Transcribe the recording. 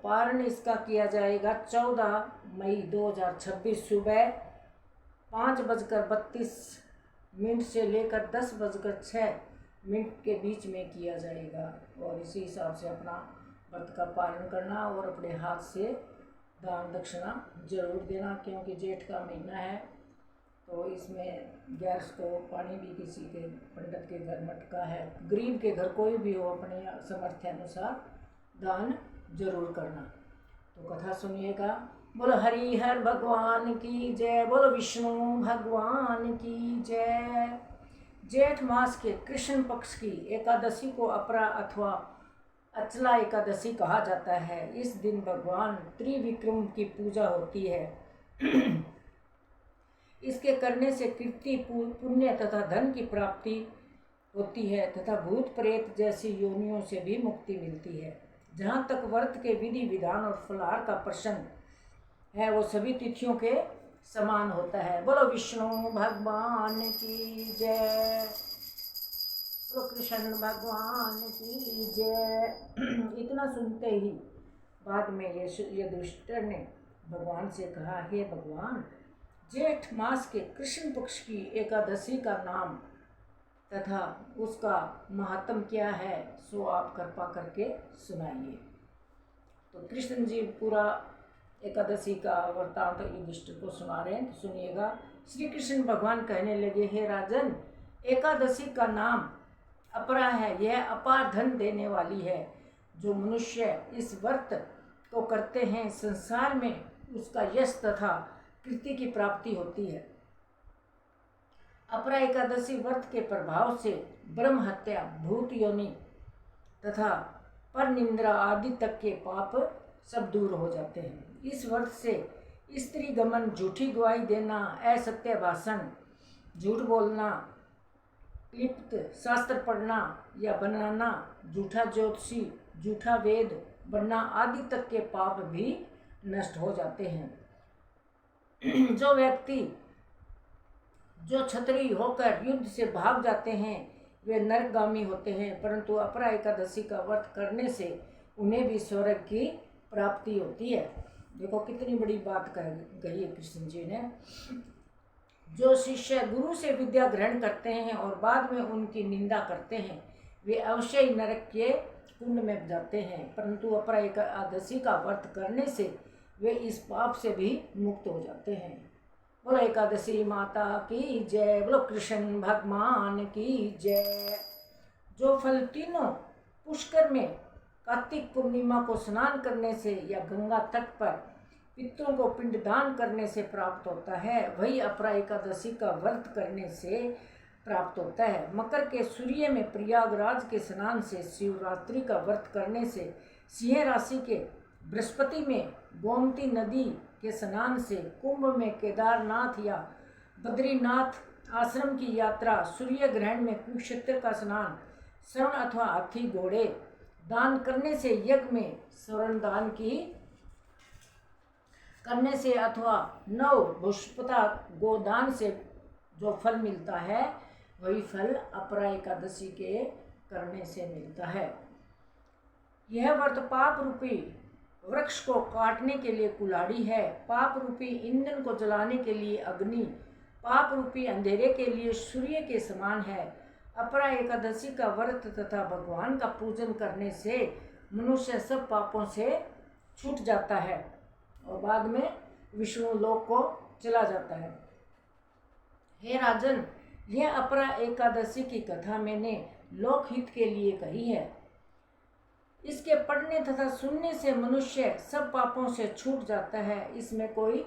पारण इसका किया जाएगा 14 मई 2026 सुबह 5:32 से लेकर 10:06 के बीच में किया जाएगा। और इसी हिसाब से अपना व्रत का पालन करना और अपने हाथ से दान दक्षिणा जरूर देना, क्योंकि जेठ का महीना है तो इसमें गैस को पानी भी किसी के पंडित के घर मटका है, गरीब के घर कोई भी हो अपने सामर्थ्य अनुसार दान जरूर करना। तो कथा सुनिएगा। बोलो हरिहर भगवान की जय, बोलो विष्णु भगवान की जय। जेठ मास के कृष्ण पक्ष की एकादशी को अपरा अथवा अचला एकादशी कहा जाता है। इस दिन भगवान त्रिविक्रम की पूजा होती है। इसके करने से कीर्ति, पुण्य तथा धन की प्राप्ति होती है तथा भूत प्रेत जैसी योनियों से भी मुक्ति मिलती है। जहाँ तक व्रत के विधि विधान और फलाहार का प्रश्न है वो सभी तिथियों के समान होता है। बोलो विष्णु भगवान की जय, बोलो कृष्ण भगवान की जय। इतना सुनते ही बाद में युधिष्ठिर ने भगवान से कहा, हे भगवान, जेठ मास के कृष्ण पक्ष की एकादशी का नाम तथा उसका महात्म क्या है सो आप कृपा करके सुनाइए। तो कृष्ण जी पूरा एकादशी का वृत्तांत युधिष्ठिर को सुना रहे हैं, तो सुनिएगा। श्री कृष्ण भगवान कहने लगे, हे राजन, एकादशी का नाम अपरा है। यह अपार धन देने वाली है। जो मनुष्य इस व्रत को करते हैं संसार में उसका यश तथा कीर्ति की प्राप्ति होती है। अपरा एकादशी व्रत के प्रभाव से ब्रह्म हत्या, भूत योनि तथा पर निंद्रा आदि तक के पाप सब दूर हो जाते हैं। इस व्रत से स्त्री गमन, झूठी गवाही देना, असत्य भाषण, झूठ बोलना, लिप्त शास्त्र पढ़ना या बनाना, झूठा ज्योतिषी, झूठा वेद बनना आदि तक के पाप भी नष्ट हो जाते हैं। जो व्यक्ति जो क्षत्रिय होकर युद्ध से भाग जाते हैं वे नरकगामी होते हैं, परंतु अपरा एकादशी का व्रत करने से उन्हें भी स्वर्ग की प्राप्ति होती है। देखो कितनी बड़ी बात कही है कृष्ण जी ने। जो शिष्य गुरु से विद्या ग्रहण करते हैं और बाद में उनकी निंदा करते हैं वे अवश्य ही नरक के कुंड में जाते हैं, परंतु अपरा एकादशी का व्रत करने से वे इस पाप से भी मुक्त हो जाते हैं। बोलो एकादशी माता की जय, बोलो कृष्ण भगवान की जय। जो फल तीनों पुष्कर में कार्तिक पूर्णिमा को स्नान करने से या गंगा तट पर पितरों को पिंडदान करने से प्राप्त होता है, वही अपरा एकादशी का व्रत करने से प्राप्त होता है। मकर के सूर्य में प्रयागराज के स्नान से, शिवरात्रि का व्रत करने से, सिंह राशि के बृहस्पति में गोमती नदी के स्नान से, कुंभ में केदारनाथ या बद्रीनाथ आश्रम की यात्रा, सूर्य ग्रहण में कुरुक्षेत्र का स्नान, स्वर्ण अथवा हाथी घोड़े दान करने से, यज्ञ में स्वर्ण दान की करने से अथवा नव भुष्पता गोदान से जो फल मिलता है वही फल अपरा एकादशी के करने से मिलता है। यह व्रत पाप रूपी वृक्ष को काटने के लिए कुल्हाड़ी है, पाप रूपी ईंधन को जलाने के लिए अग्नि, पाप रूपी अंधेरे के लिए सूर्य के समान है। अपरा एकादशी का व्रत तथा भगवान का पूजन करने से मनुष्य सब पापों से छूट जाता है और बाद में विष्णु लोक को चला जाता है। हे राजन, यह अपरा एकादशी की कथा मैंने लोकहित के लिए कही है। इसके पढ़ने तथा सुनने से मनुष्य सब पापों से छूट जाता है। इसमें कोई